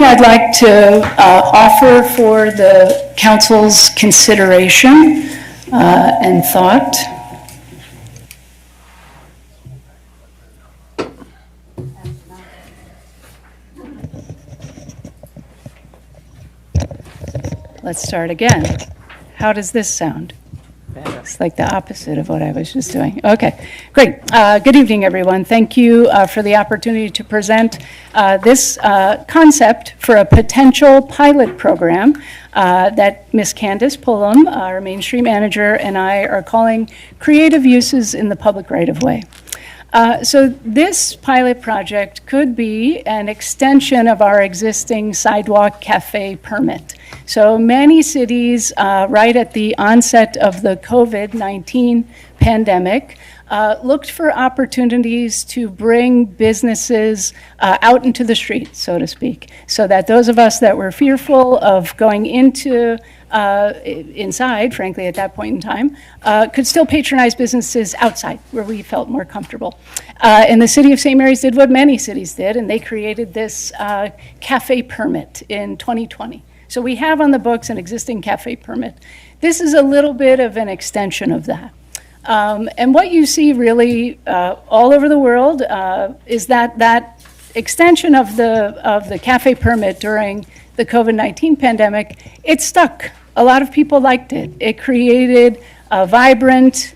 I'd like to offer for the council's consideration and thought. Let's start again. How does this sound? It's like the opposite of what I was just doing. Okay, great. Good evening, everyone. Thank you for the opportunity to present this concept for a potential pilot program that Ms. Candace Pullum, our Main Street manager, and I are calling Creative Uses in the Public Right-of-Way. So this pilot project could be an extension of our existing sidewalk cafe permit. So many cities, right at the onset of the COVID-19 pandemic, looked for opportunities to bring businesses out into the street, so to speak, so that those of us that were fearful of going inside, frankly, at that point in time, could still patronize businesses outside where we felt more comfortable. And the city of St. Mary's did what many cities did, and they created this cafe permit in 2020. So we have on the books an existing cafe permit. This is a little bit of an extension of that. And what you see really all over the world is that extension of the cafe permit during the COVID-19 pandemic, it stuck. A lot of people liked it. It created a vibrant,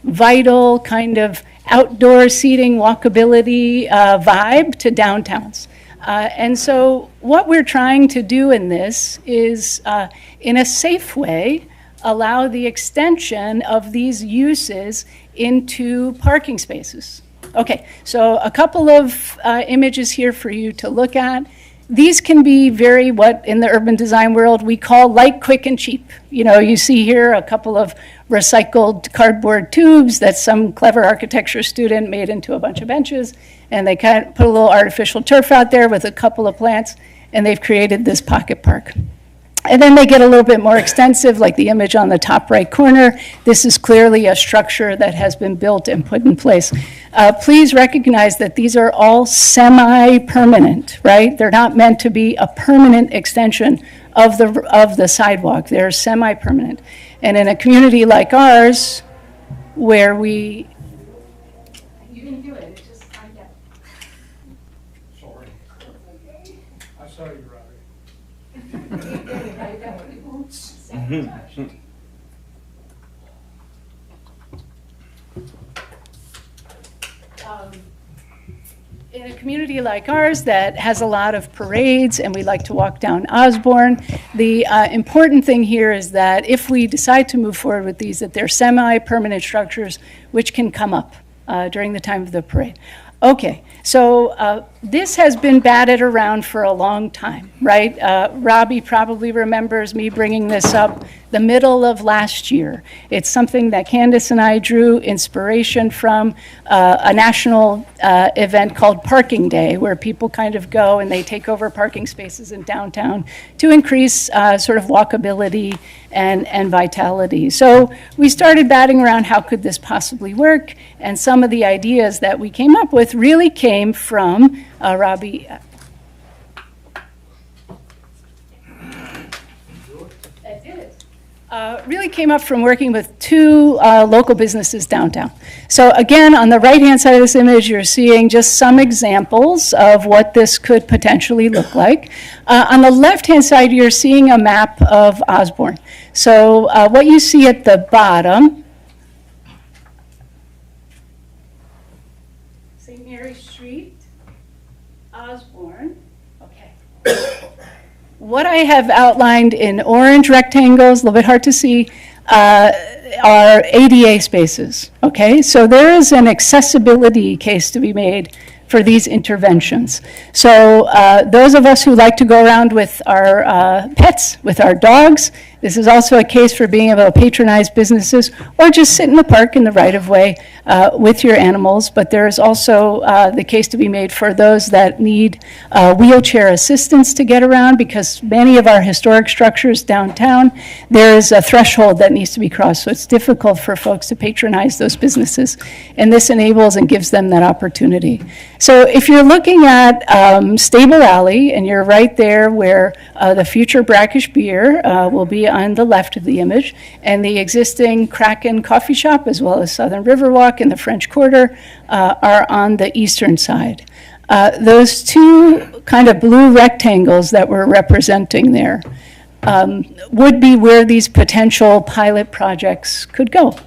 vital kind of outdoor seating, walkability vibe to downtowns. And so what we're trying to do in this is, in a safe way, allow the extension of these uses into parking spaces. Okay, so a couple of images here for you to look at. These can be very what in the urban design world we call light, quick, and cheap. You know, you see here a couple of recycled cardboard tubes that some clever architecture student made into a bunch of benches, and they kind of put a little artificial turf out there with a couple of plants, and they've created this pocket park. And then they get a little bit more extensive, like the image on the top right corner. This is clearly a structure that has been built and put in place. Please recognize that these are all semi-permanent, right? They're not meant to be a permanent extension of the sidewalk. They're semi-permanent. And in a community like ours, where we... You can do it, it's just I get. Sorry. I saw you, Robbie. In a community like ours that has a lot of parades and we like to walk down Osborne, the important thing here is that if we decide to move forward with these, that they're semi-permanent structures which can come up during the time of the parade. Okay, so this has been batted around for a long time, right? Robbie probably remembers me bringing this up the middle of last year. It's something that Candace and I drew inspiration from a national event called Parking Day, where people kind of go and they take over parking spaces in downtown to increase sort of walkability and vitality. So we started batting around how could this possibly work, and some of the ideas that we came up with really came from Robbie. Really came up from working with two local businesses downtown. So again, on the right-hand side of this image, you're seeing just some examples of what this could potentially look like. On the left-hand side, you're seeing a map of Osborne. So what you see at the bottom, St. Mary Street, Osborne, okay. What I have outlined in orange rectangles, a little bit hard to see, are ADA spaces, okay? So there is an accessibility case to be made for these interventions. So those of us who like to go around with our pets, with our dogs, This is also a case for being able to patronize businesses or just sit in the park in the right-of-way with your animals. But there is also the case to be made for those that need wheelchair assistance to get around, because many of our historic structures downtown, there is a threshold that needs to be crossed. So it's difficult for folks to patronize those businesses. And this enables and gives them that opportunity. So if you're looking at Stable Alley, and you're right there where the future Brackish Beer will be on the left of the image, and the existing Kraken Coffee Shop, as well as Southern Riverwalk and the French Quarter, are on the eastern side. Those two kind of blue rectangles that we're representing there would be where these potential pilot projects could go.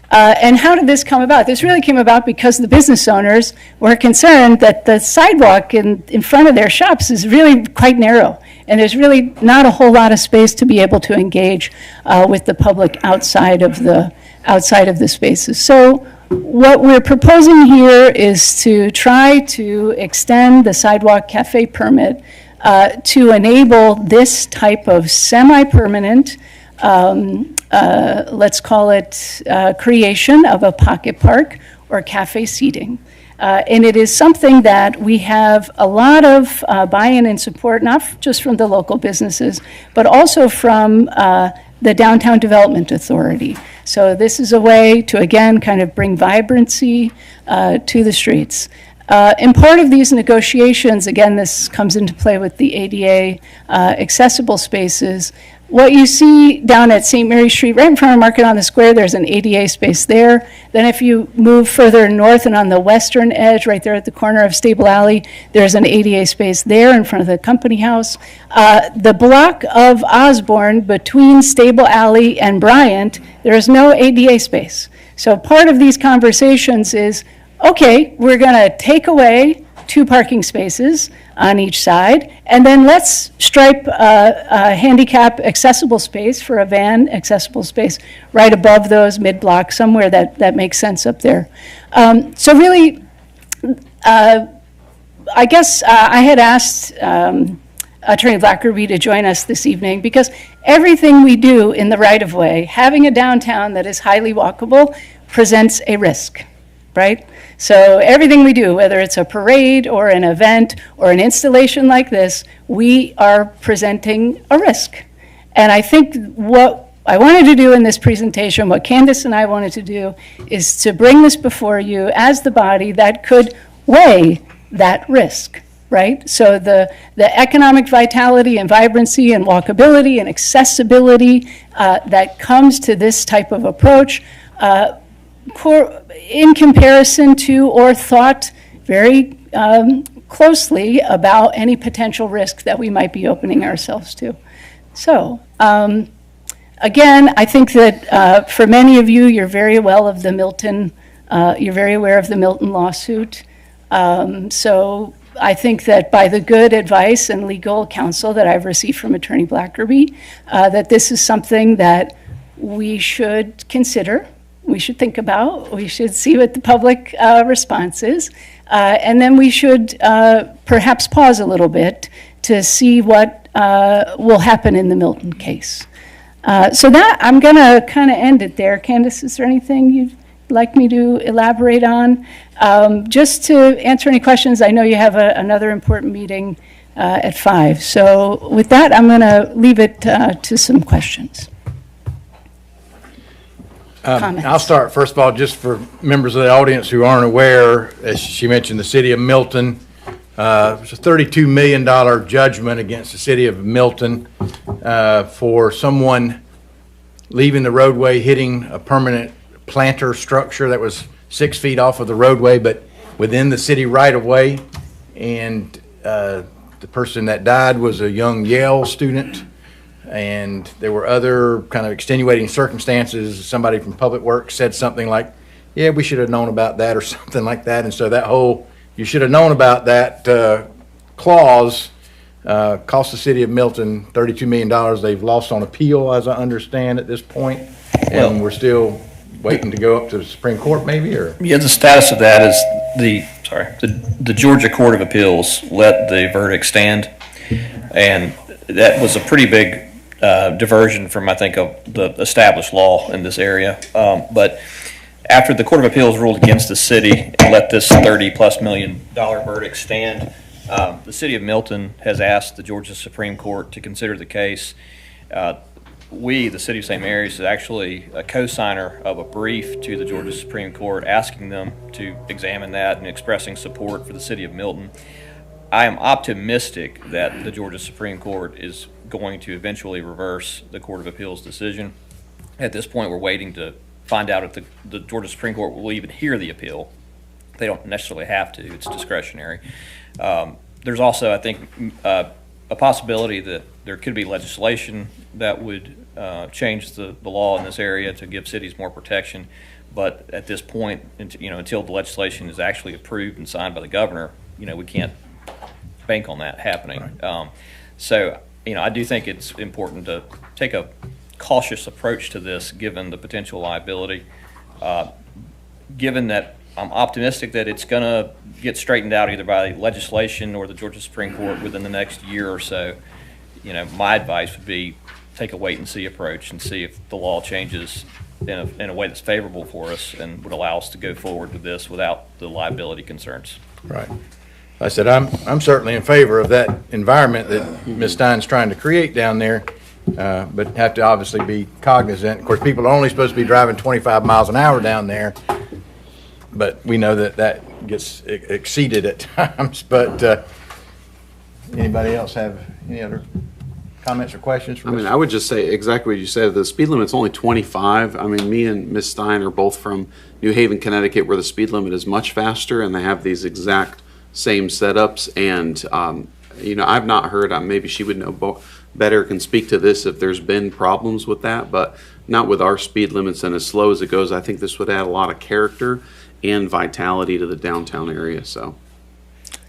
And how did this come about? This really came about because the business owners were concerned that the sidewalk in front of their shops is really quite narrow, and there's really not a whole lot of space to be able to engage with the public outside of the spaces. So what we're proposing here is to try to extend the sidewalk cafe permit to enable this type of semi-permanent, let's call it creation of a pocket park or cafe seating. And it is something that we have a lot of buy-in and support, not just from the local businesses, but also from the Downtown Development Authority. So this is a way to, again, kind of bring vibrancy to the streets. And part of these negotiations, again, this comes into play with the ADA accessible spaces. What you see down at St. Mary Street, right in front of Market on the Square, there's an ADA space there. Then if you move further north and on the western edge, right there at the corner of Stable Alley, there's an ADA space there in front of the Company House. The block of Osborne between Stable Alley and Bryant, there is no ADA space. So part of these conversations is, okay, we're going to take away 2 parking spaces on each side, and then let's stripe a handicap accessible space for a van accessible space right above those mid-block, somewhere that makes sense up there. So really, I guess I had asked Attorney Blackerby to join us this evening because everything we do in the right-of-way, having a downtown that is highly walkable, presents a risk, right? So everything we do, whether it's a parade or an event or an installation like this, we are presenting a risk. And I think what I wanted to do in this presentation, what Candace and I wanted to do, is to bring this before you as the body that could weigh that risk, right? So the economic vitality and vibrancy and walkability and accessibility that comes to this type of approach, in comparison to or thought very closely about any potential risk that we might be opening ourselves to. So again, I think that for many of you, you're very well of the Milton, you're very aware of the Milton lawsuit. So I think that by the good advice and legal counsel that I've received from Attorney Blackerby, that this is something that we should consider. We should think about, we should see what the public response is, and then we should perhaps pause a little bit to see what will happen in the Milton case. So that, I'm gonna kind of end it there. Candace, is there anything you'd like me to elaborate on? Just to answer any questions, I know you have another important meeting at 5. So with that, I'm gonna leave it to some questions. I'll start, first of all, just for members of the audience who aren't aware, as she mentioned, the city of Milton, it's a $32 million judgment against the city of Milton for someone leaving the roadway, hitting a permanent planter structure that was 6 feet off of the roadway, but within the city right-of-way. And the person that died was a young Yale student. And there were other kind of extenuating circumstances. Somebody from Public Works said something like, yeah, we should have known about that, or something like that. And so that whole, you should have known about that clause cost the city of Milton $32 million. They've lost on appeal, as I understand, at this point. And we're still waiting to go up to the Supreme Court, maybe, or? Yeah, the status of that is the Georgia Court of Appeals let the verdict stand. And that was a pretty big diversion from, I think, of the established law in this area. But after the Court of Appeals ruled against the city and let this $30+ million verdict stand, the city of Milton has asked the Georgia Supreme Court to consider the case. We, the city of St. Mary's, is actually a co-signer of a brief to the Georgia Supreme Court asking them to examine that and expressing support for the city of Milton. I am optimistic that the Georgia Supreme Court is going to eventually reverse the Court of Appeals decision. At this point, we're waiting to find out if the Georgia Supreme Court will even hear the appeal. They don't necessarily have to. It's discretionary. There's also, I think, a possibility that there could be legislation that would change the law in this area to give cities more protection. But at this point, until the legislation is actually approved and signed by the governor, we can't bank on that happening. Right. So, I do think it's important to take a cautious approach to this, given the potential liability. Given that I'm optimistic that it's going to get straightened out either by legislation or the Georgia Supreme Court within the next year or so, my advice would be take a wait-and-see approach and see if the law changes in a way that's favorable for us and would allow us to go forward with this without the liability concerns. Right. I said, I'm certainly in favor of that environment that Ms. Stein's trying to create down there, but have to obviously be cognizant. Of course, people are only supposed to be driving 25 miles an hour down there, but we know that gets exceeded at times. But anybody else have any other comments or questions for I would just say exactly what you said. The speed limit's only 25. Me and Ms. Stein are both from New Haven, Connecticut, where the speed limit is much faster, and they have these exact same setups. And I've not heard. Maybe she would know better, can speak to this if there's been problems with that, but not with our speed limits. And as slow as it goes, I think this would add a lot of character and vitality to the downtown area. So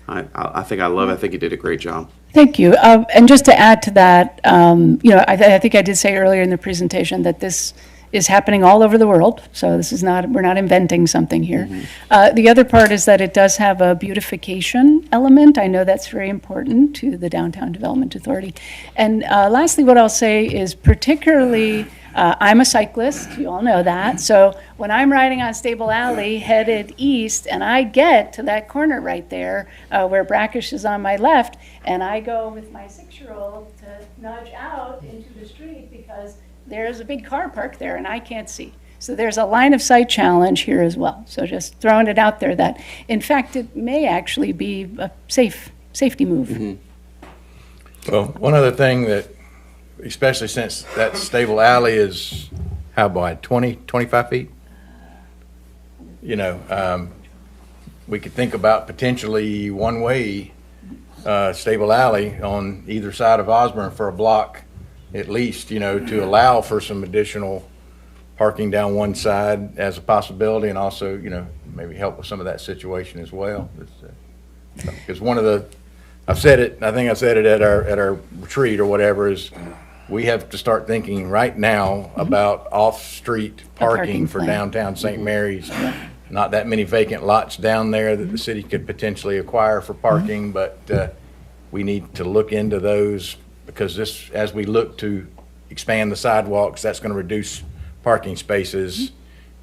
I think I think you did a great job. Thank you. And just to add to that, I think I did say earlier in the presentation that this is happening all over the world. So this is we're not inventing something here. Mm-hmm. The other part is that it does have a beautification element. I know that's very important to the Downtown Development Authority. And lastly, what I'll say is particularly, I'm a cyclist, you all know that. So when I'm riding on Stable Alley headed east and I get to that corner right there where Brackish is on my left, and I go with my 6-year-old to nudge out into the street because there's a big car parked there and I can't see. So there's a line of sight challenge here as well. So just throwing it out there that, in fact, it may actually be a safety move. Mm-hmm. Well, one other thing that, especially since that Stable Alley is how wide, 25 feet? We could think about potentially one-way Stable Alley on either side of Osborne for a block at least, to allow for some additional parking down one side as a possibility, and also, maybe help with some of that situation as well. Because I've said it, I think I said it at our retreat or whatever, is we have to start thinking right now about off-street parking for downtown St. Mary's. Not that many vacant lots down there that the city could potentially acquire for parking, but we need to look into those, because this, as we look to expand the sidewalks, that's going to reduce parking spaces,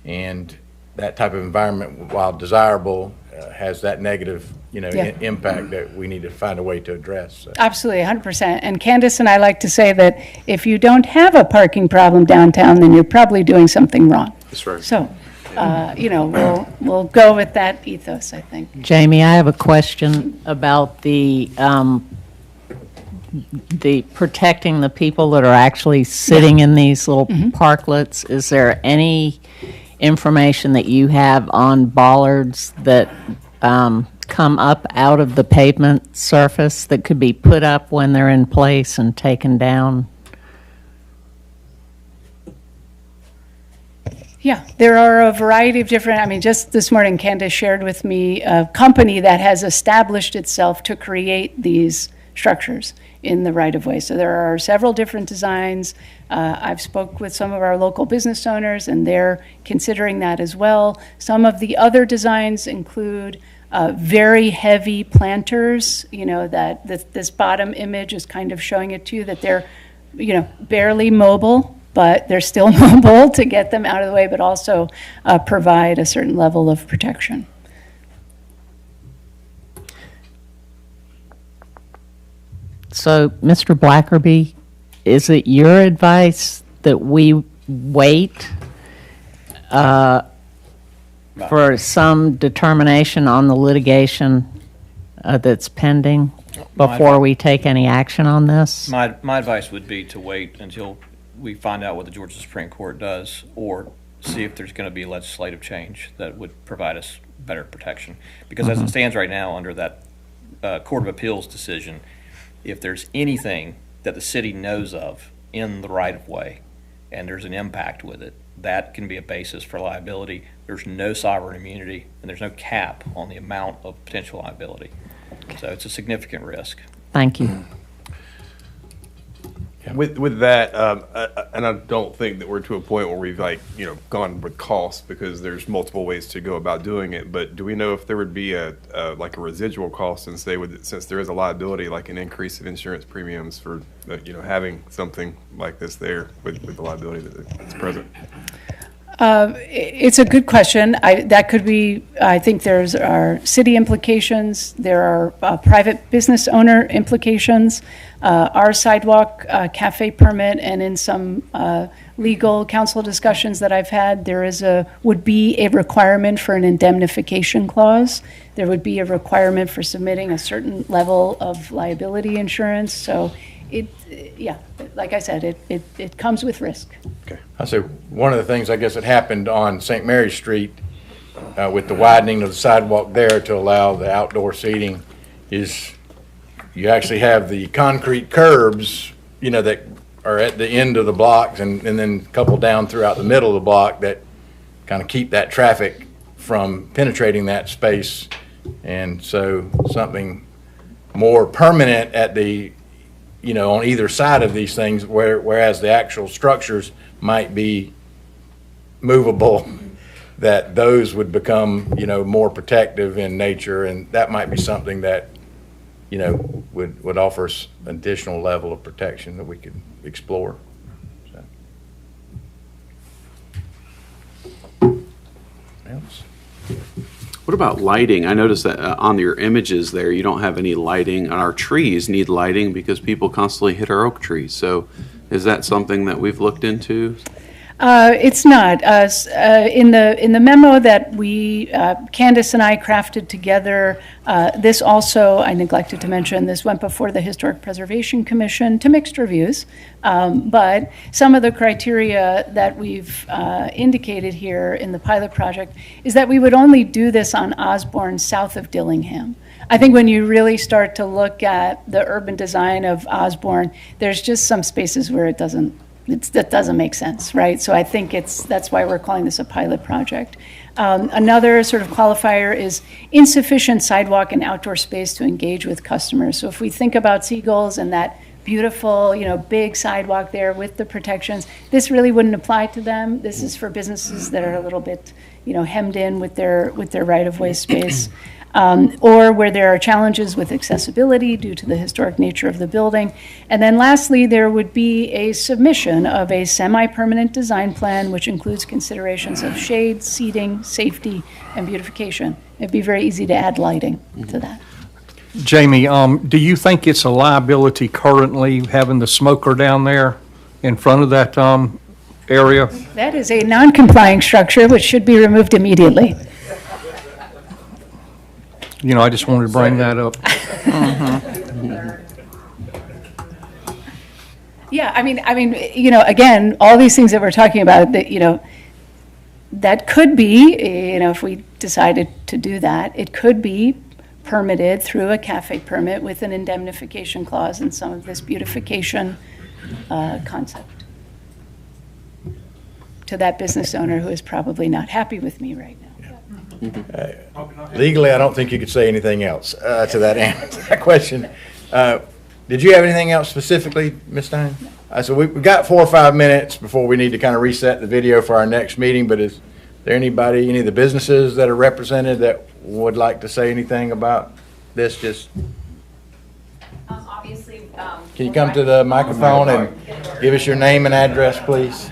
and that type of environment, while desirable, has that negative, impact that we need to find a way to address. So. Absolutely, 100%. And Candace and I like to say that if you don't have a parking problem downtown, then you're probably doing something wrong. That's right. So, we'll go with that ethos, I think. Jamie, I have a question about the protecting the people that are actually sitting in these little parklets. Is there any information that you have on bollards that come up out of the pavement surface that could be put up when they're in place and taken down? Yeah, there are a variety of different, just this morning Candace shared with me a company that has established itself to create these structures in the right-of-way. So there are several different designs. I've spoke with some of our local business owners, and they're considering that as well. Some of the other designs include very heavy planters, that this bottom image is kind of showing it to you, that they're barely mobile, but they're still mobile to get them out of the way, but also provide a certain level of protection. So, Mr. Blackerby, is it your advice that we wait for some determination on the litigation that's pending before we take any action on this? My advice would be to wait until we find out what the Georgia Supreme Court does, or see if there's going to be legislative change that would provide us better protection. Because as it stands right now, under that Court of Appeals decision, if there's anything that the city knows of in the right-of-way and there's an impact with it, that can be a basis for liability. There's no sovereign immunity, and there's no cap on the amount of potential liability. So it's a significant risk. Thank you. With that, and I don't think that we're to a point where we've gone with cost, because there's multiple ways to go about doing it. But do we know if there would be a residual cost, since there is a liability, like an increase of insurance premiums for having something like this there with the liability that's present? It's a good question. That could be, I think there are city implications, there are private business owner implications. Our sidewalk cafe permit, and in some legal counsel discussions that I've had, would be a requirement for an indemnification clause. There would be a requirement for submitting a certain level of liability insurance. So like I said, it comes with risk. Okay. I say one of the things I guess that happened on St. Mary Street with the widening of the sidewalk there to allow the outdoor seating is you actually have the concrete curbs, that are at the end of the blocks and then a couple down throughout the middle of the block that kind of keep that traffic from penetrating that space. And so something more permanent at the on either side of these things, whereas the actual structures might be movable, that those would become, more protective in nature, and that might be something that, would offer us an additional level of protection that we could explore. So. Else? What about lighting? I noticed that on your images there, you don't have any lighting. Our trees need lighting because people constantly hit our oak trees. So is that something that we've looked into? It's not. In the memo that Candace and I crafted together, this also, I neglected to mention, this went before the Historic Preservation Commission to mixed reviews. But some of the criteria that we've indicated here in the pilot project is that we would only do this on Osborne south of Dillingham. I think when you really start to look at the urban design of Osborne, there's just some spaces where that doesn't make sense, right? So I think that's why we're calling this a pilot project. Another sort of qualifier is insufficient sidewalk and outdoor space to engage with customers. So if we think about Seagulls and that beautiful, big sidewalk there with the protections, this really wouldn't apply to them. This is for businesses that are a little bit, hemmed in with their right-of-way space. Or where there are challenges with accessibility due to the historic nature of the building. And then lastly, there would be a submission of a semi-permanent design plan, which includes considerations of shade, seating, safety, and beautification. It'd be very easy to add lighting to that. Jamie, do you think it's a liability currently having the smoker down there in front of that area? That is a non-complying structure which should be removed immediately. I just wanted to bring that up. Yeah, I mean, again, all these things that we're talking about, that could be, if we decided to do that, it could be permitted through a cafe permit with an indemnification clause and some of this beautification concept to that business owner who is probably not happy with me right now. Legally, I don't think you could say anything else to that question. Did you have anything else specifically, Ms. Stein? So we've got 4 or 5 minutes before we need to kind of reset the video for our next meeting, but is there any of the businesses that are represented that would like to say anything about this? Obviously. Can you come to the microphone and Give us your name and address, please.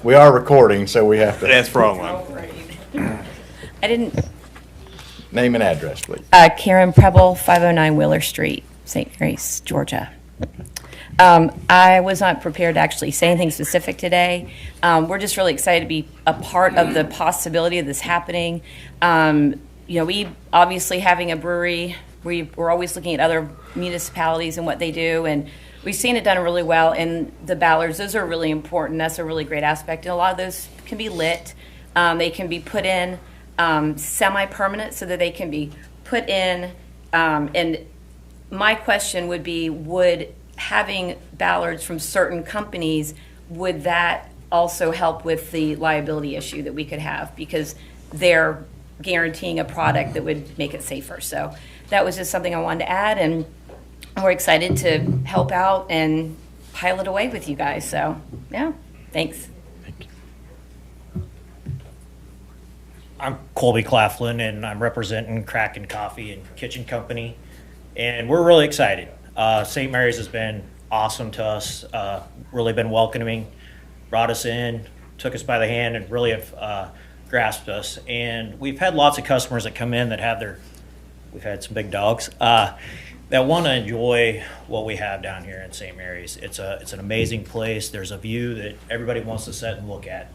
We are recording, so we have to, That's the wrong one. I didn't, name and address, please. Karen Preble, 509 Wheeler Street, St. Mary's, Georgia. I was not prepared to actually say anything specific today. We're just really excited to be a part of the possibility of this happening. We obviously having a brewery, we're always looking at other municipalities and what they do, and we've seen it done really well. And the Ballards, those are really important. That's a really great aspect. And a lot of those can be lit. They can be put in semi-permanent so that they can be put in. And my question would be, would having Ballards from certain companies, would that also help with the liability issue that we could have? Because they're guaranteeing a product that would make it safer. So that was just something I wanted to add, and we're excited to help out and pilot away with you guys. So, yeah, thanks. I'm Colby Claflin, and I'm representing Kraken Coffee and Kitchen Company, and we're really excited. St. Mary's has been awesome to us, really been welcoming, brought us in, took us by the hand, and really have grasped us. And we've had lots of customers that come in that have we've had some big dogs, that want to enjoy what we have down here in St. Mary's. It's an amazing place. There's a view that everybody wants to sit and look at.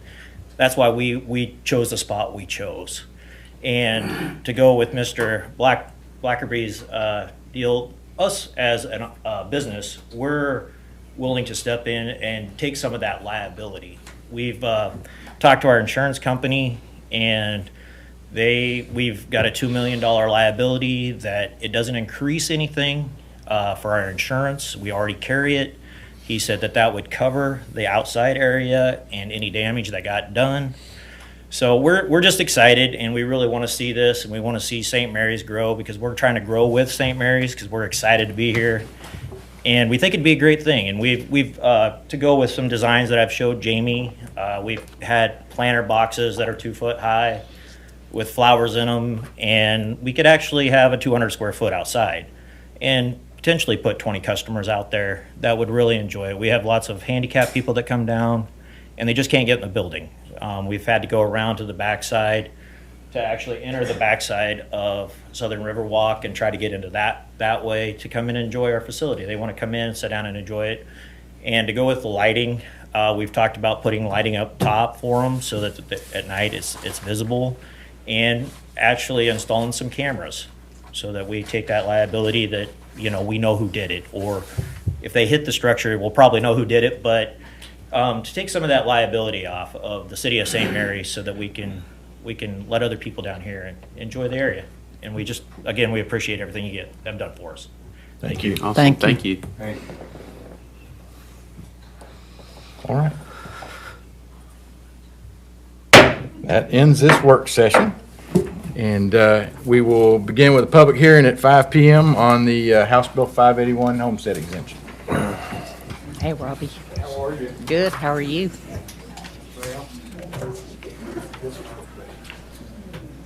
That's why we chose the spot we chose. And to go with Mr. Blackerby's deal, us as a business, we're willing to step in and take some of that liability. We've talked to our insurance company, and we've got a $2 million liability that it doesn't increase anything for our insurance. We already carry it. He said that would cover the outside area and any damage that got done. So we're just excited, and we really want to see this, and we want to see St. Mary's grow, because we're trying to grow with St. Mary's, because we're excited to be here. And we think it'd be a great thing. And we've to go with some designs that I've showed Jamie, we've had planter boxes that are 2 foot high with flowers in them, and we could actually have a 200 square foot outside and potentially put 20 customers out there that would really enjoy it. We have lots of handicapped people that come down, and they just can't get in the building. We've had to go around to the backside to actually enter the backside of Southern Riverwalk and try to get into that way to come in and enjoy our facility. They want to come in, sit down, and enjoy it. And to go with the lighting, we've talked about putting lighting up top for them so that at night it's visible, and actually installing some cameras so that we take that liability that, we know who did it, or if they hit the structure, we'll probably know who did it, but to take some of that liability off of the city of St. Mary's so that we can let other people down here and enjoy the area. And we just, again, we appreciate everything you have done for us. Thank you. Awesome. Thank you. Thank you. All right. That ends this work session. And we will begin with a public hearing at 5 p.m. on the House Bill 581 homestead exemption. Hey, Robbie. How are you? Good. How are you?